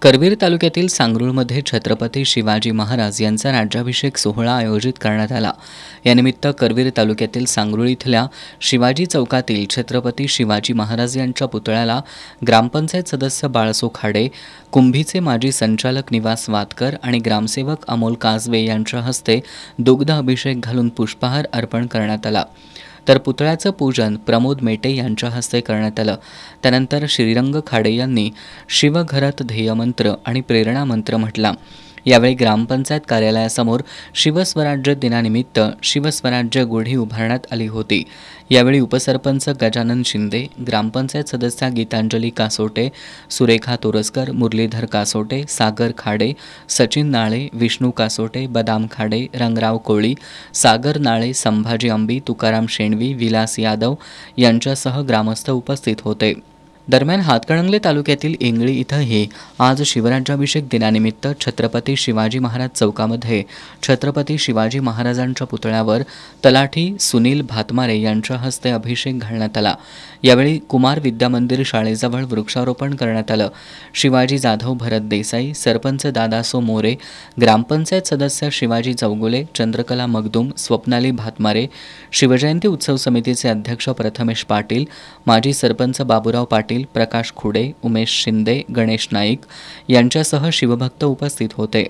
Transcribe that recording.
करवीर तालुक्यातील सांगरूळमध्ये छत्रपती शिवाजी महाराज यांचा राज्याभिषेक सोहळा आयोजित करण्यात आला। यानिमित्त करवीर तालुक्यातील सांगरूळ इथल्या शिवाजी चौकातील छत्रपती शिवाजी महाराज यांच्या पुतळ्याला ग्रामपंचायत सदस्य बाळसो खाडे, कुंभीचे माजी संचालक निवास वातकर आणि ग्रामसेवक अमोल काजवे यांच्या हस्ते दुग्ध अभिषेक घालून पुष्पहार अर्पण करण्यात आला। तर पुतळ्याचं पूजन प्रमोद मेटे यांच्या हस्ते करण्यात आलं। त्यानंतर श्रीरंग खाडे यांनी शिवघरत ध्येयमंत्र आणि प्रेरणा मंत्र म्हटला। यावेळी ग्रामपंचायत कार्यालयासमोर शिवस्वराज्य दिनानिमित्त शिवस्वराज्य गुढी उभारण्यात आली होती। यावेळी उपसरपंच गजानन शिंदे, ग्रामपंचायत सदस्या गीतांजली कासोटे, सुरेखा तोरसकर, मुरलीधर कासोटे, सागर खाडे, सचिन नाळे, विष्णू कासोटे, बदाम खाडे, रंगराव कोळी, सागर नाळे, संभाजी अंबी, तुकाराम शेणवी, विलास यादव यांच्यासह ग्रामस्थ उपस्थित होते। दरम्यान हातकणंगले तालुक्यातील इंगळी इथंही आज शिवराज्याभिषेक दिनानिमित्त छत्रपती शिवाजी महाराज चौकामध्ये छत्रपती शिवाजी महाराजांच्या पुतळ्यावर तलाठी सुनील भातमारे यांच्या हस्ते अभिषेक घालण्यात आला। यावेळी कुमार विद्यामंदिर शाळेजवळ वृक्षारोपण करण्यात आलं। शिवाजी जाधव भरत देसाई, सरपंच दादासो मोरे, ग्रामपंचायत सदस्य शिवाजी चौगुले, चंद्रकला मगदूम, स्वप्नाली भातमारे, शिवजयंती उत्सव समितीचे अध्यक्ष प्रथमेश पाटील, माजी सरपंच बाबूराव पाटील, प्रकाश खुडे, उमेश शिंदे, गणेश नाईक यांच्यासह शिवभक्त उपस्थित होते।